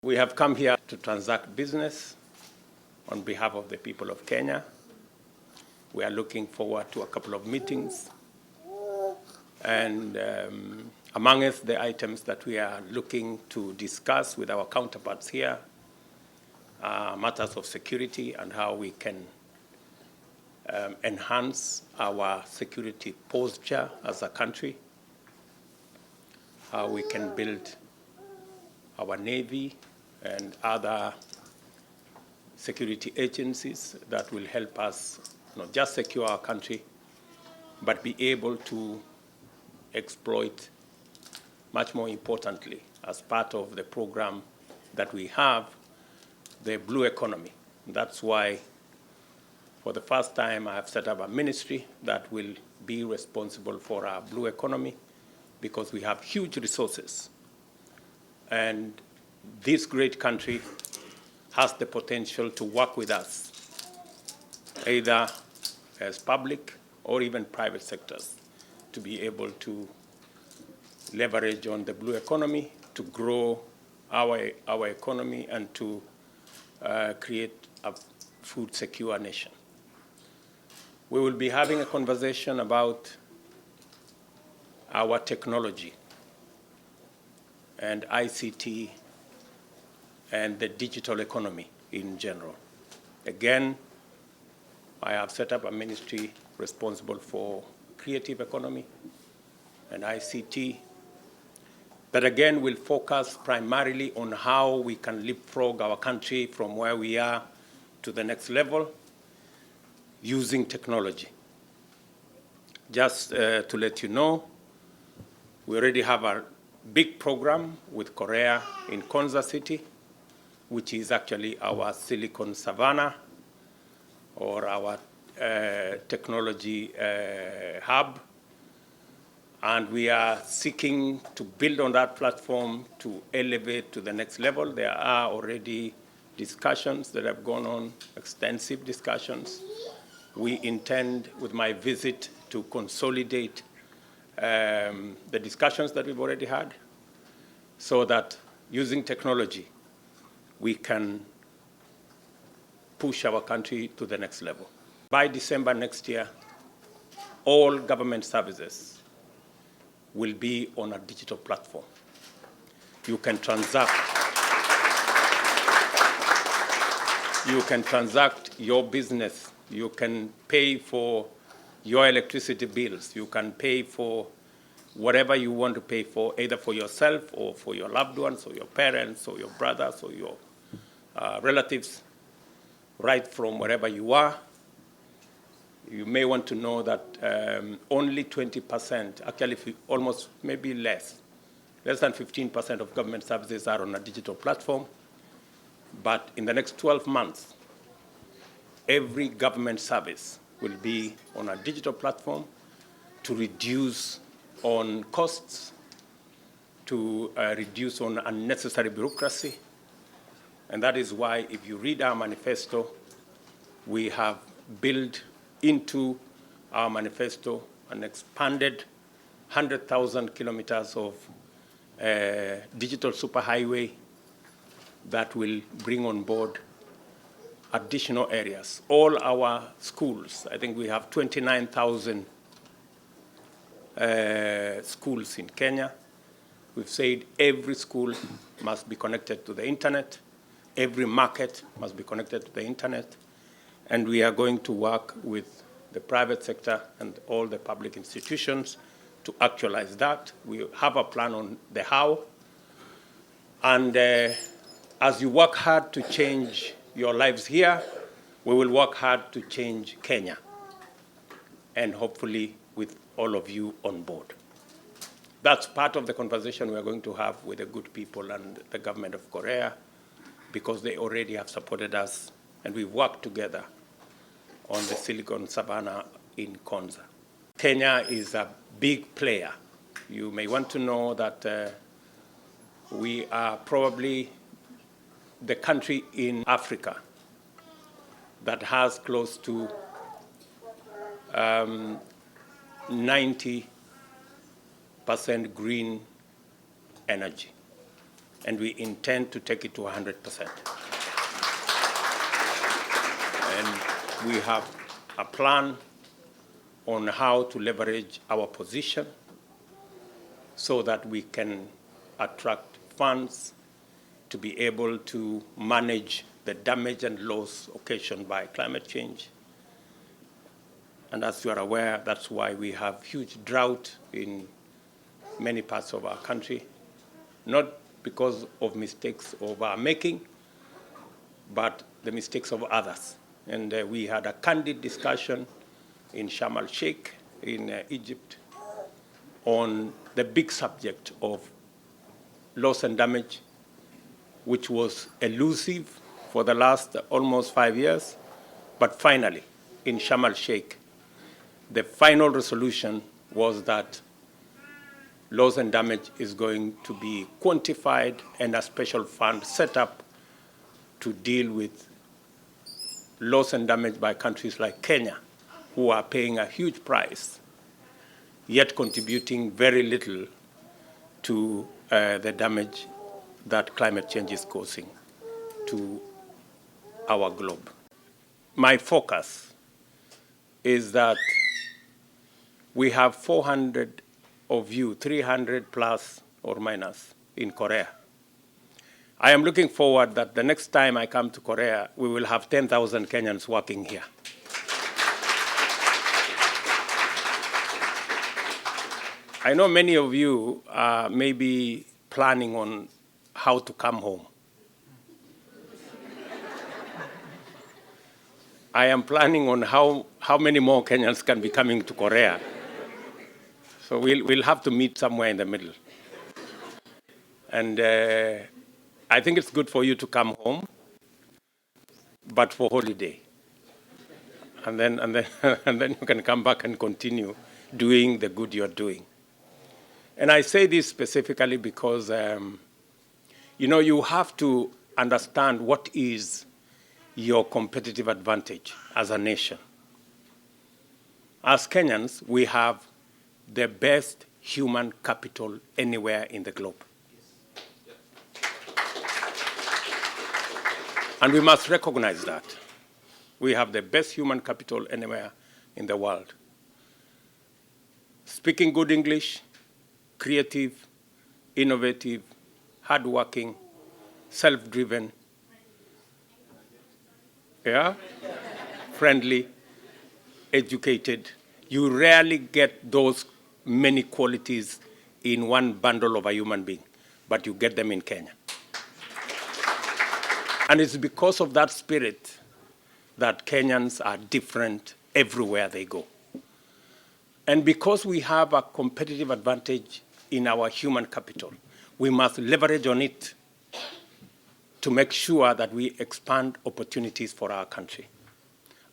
We have come here to transact business on behalf of the people of Kenya. We are looking forward to a couple of meetings. And amongst the items that we are looking to discuss with our counterparts here are matters of security and how we can enhance our security posture as a country, how we can build our Navy and other security agencies that will help us not just secure our country, but be able to exploit, much more importantly, as part of the program that we have, the blue economy. That's why, for the first time, I have set up a ministry that will be responsible for our blue economy, because we have huge resources. And this great country has the potential to work with us, either as public or even private sectors, to be able to leverage on the blue economy, to grow our economy, and to create a food secure nation. We will be having a conversation about our technology and ICT and the digital economy in general. Again, I have set up a ministry responsible for creative economy and ICT that again will focus primarily on how we can leapfrog our country from where we are to the next level using technology. Just to let you know, we already have a big program with Korea in Konza City, which is actually our Silicon Savannah, or our technology hub. And we are seeking to build on that platform to elevate to the next level. There are already discussions that have gone on, extensive discussions. We intend, with my visit, to consolidate the discussions that we've already had, so that using technology, we can push our country to the next level. By December next year, all government services will be on a digital platform. You can transact your business. You can pay for your electricity bills. You can pay for whatever you want to pay for, either for yourself or for your loved ones or your parents or your brothers or your relatives, right from wherever you are. You may want to know that only 20%, actually almost maybe less than 15% of government services are on a digital platform. But in the next 12 months, every government service will be on a digital platform to reduce on costs, to reduce on unnecessary bureaucracy. And that is why, if you read our manifesto, we have built into our manifesto an expanded 100,000 kilometers of digital superhighway that will bring on board additional areas. All our schools, I think we have 29,000 schools in Kenya. We've said every school must be connected to the internet. Every market must be connected to the internet. And we are going to work with the private sector and all the public institutions to actualize that. We have a plan on the how. And as you work hard to change your lives here, we will work hard to change Kenya, and hopefully with all of you on board. That's part of the conversation we're going to have with the good people and the government of Korea, because they already have supported us, and we work together on the Silicon Savannah in Konza. Kenya is a big player. You may want to know that we are probably the country in Africa that has close to 90% green energy. and we intend to take it to 100%. And we have a plan on how to leverage our position so that we can attract funds to be able to manage the damage and loss occasioned by climate change. And as you are aware, that's why we have huge drought in many parts of our country, not because of mistakes of our making, but the mistakes of others. And we had a candid discussion in Sharm el-Sheikh in Egypt on the big subject of loss and damage, which was elusive for the last almost 5 years. But finally, in Sharm el-Sheikh, the final resolution was that loss and damage is going to be quantified and a special fund set up to deal with loss and damage by countries like Kenya, who are paying a huge price, yet contributing very little to the damage that climate change is causing to our globe. My focus is that we have 400 of you, 300 plus or minus in Korea. I am looking forward that the next time I come to Korea, we will have 10,000 Kenyans working here. I know many of you may be planning on how to come home. I am planning on how many more Kenyans can be coming to Korea. So we'll have to meet somewhere in the middle. And I think it's good for you to come home, but for holiday. And then you can come back and continue doing the good you're doing. And I say this specifically because, you have to understand what is your competitive advantage as a nation. As Kenyans, we have the best human capital anywhere in the globe. And we must recognize that. We have the best human capital anywhere in the world. Speaking good English, creative, innovative, hardworking, self-driven, friendly, educated. You rarely get those many qualities in one bundle of a human being, but you get them in Kenya. And it's because of that spirit that Kenyans are different everywhere they go. And because we have a competitive advantage in our human capital, we must leverage on it to make sure that we expand opportunities for our country.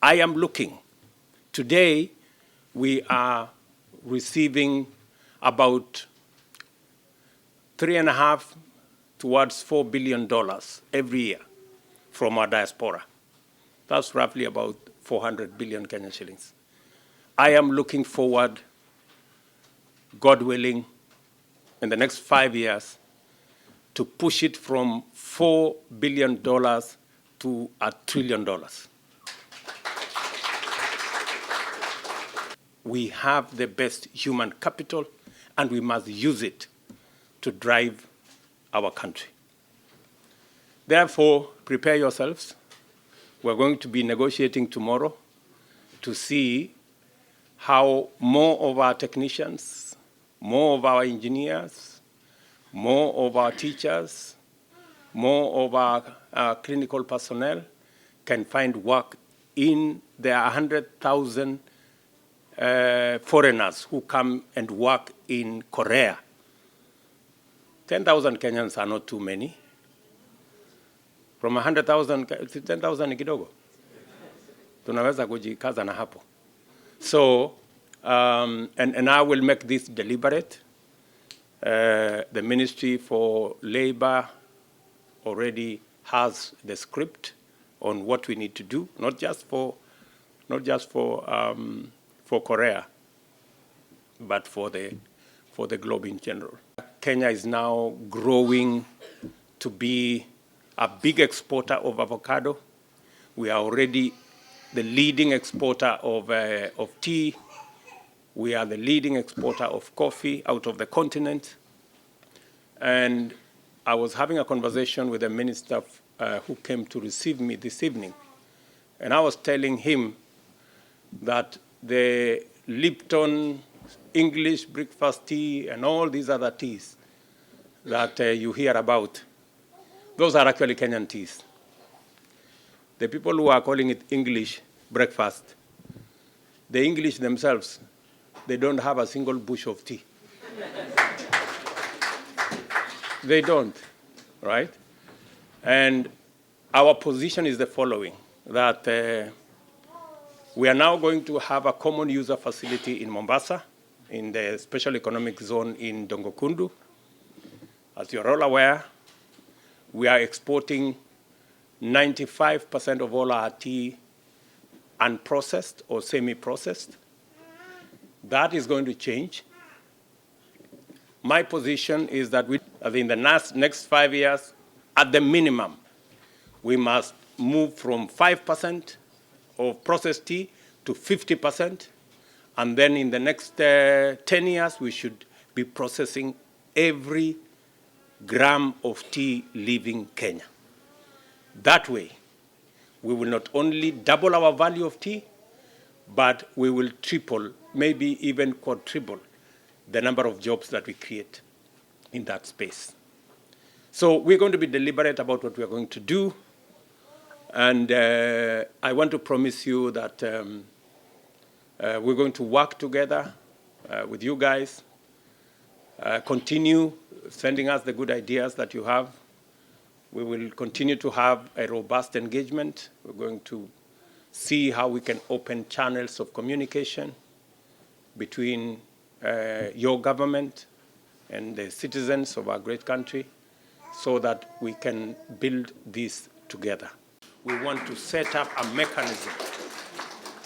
I am looking. Today, we are receiving about $3.5 towards $4 billion every year from our diaspora. That's roughly about 400 billion Kenyan shillings. I am looking forward, God willing, in the next 5 years, to push it from $4 billion to $1 trillion. We have the best human capital, and we must use it to drive our country. Therefore, prepare yourselves. We're going to be negotiating tomorrow to see how more of our technicians, more of our engineers, more of our teachers, more of our clinical personnel can find work in the 100,000 foreigners who come and work in Korea. 10,000 Kenyans are not too many. From 100,000, 10,000 ni kidogo. Tunaweza kujikaza na hapo. So, and I will make this deliberate. The Ministry for Labor already has the script on what we need to do, not just for Korea, but for the globe in general. Kenya is now growing to be a big exporter of avocado. We are already the leading exporter of tea. We are the leading exporter of coffee out of the continent. And I was having a conversation with a minister who came to receive me this evening. And I was telling him that the Lipton English breakfast tea and all these other teas that you hear about, those are actually Kenyan teas. The people who are calling it English breakfast, the English themselves, they don't have a single bush of tea. They don't, right? And our position is the following, that we are now going to have a common user facility in Mombasa, in the special economic zone in Dongokundu. As you're all aware, we are exporting 95% of all our tea unprocessed or semi-processed. That is going to change. My position is that in the next 5 years, at the minimum, we must move from 5% of processed tea to 50%. And then in the next 10 years, we should be processing every gram of tea leaving Kenya. That way, we will not only double our value of tea, but we will triple, maybe even quadruple, the number of jobs that we create in that space. So we're going to be deliberate about what we're going to do. And I want to promise you that we're going to work together with you guys, continue sending us the good ideas that you have. We will continue to have a robust engagement. We're going to see how we can open channels of communication between your government and the citizens of our great country so that we can build this together. We want to set up a mechanism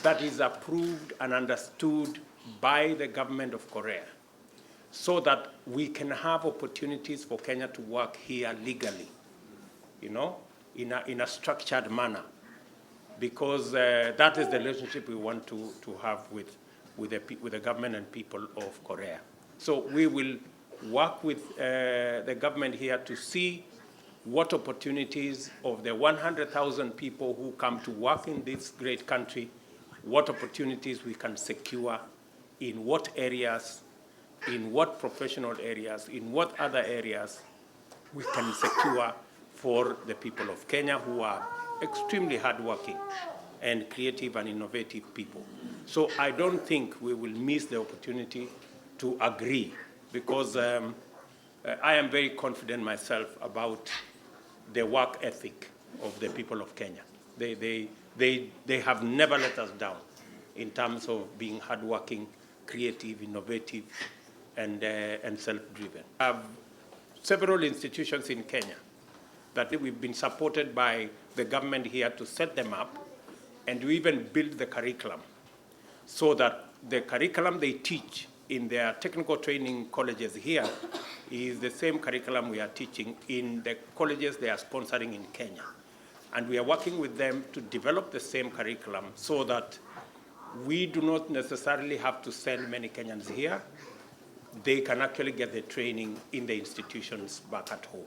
that is approved and understood by the government of Korea so that we can have opportunities for Kenya to work here legally, in a structured manner, because that is the relationship we want to have with the government and people of Korea. So we will work with the government here to see what opportunities of the 100,000 people who come to work in this great country, what opportunities we can secure, in what areas, in what professional areas, in what other areas we can secure for the people of Kenya who are extremely hardworking and creative and innovative people. So I don't think we will miss the opportunity to agree, because I am very confident myself about the work ethic of the people of Kenya. They have never let us down in terms of being hardworking, creative, innovative, and self-driven. We have several institutions in Kenya that we've been supported by the government here to set them up, and we even build the curriculum so that the curriculum they teach in their technical training colleges here is the same curriculum we are teaching in the colleges they are sponsoring in Kenya. And we are working with them to develop the same curriculum so that we do not necessarily have to send many Kenyans here. They can actually get the training in the institutions back at home.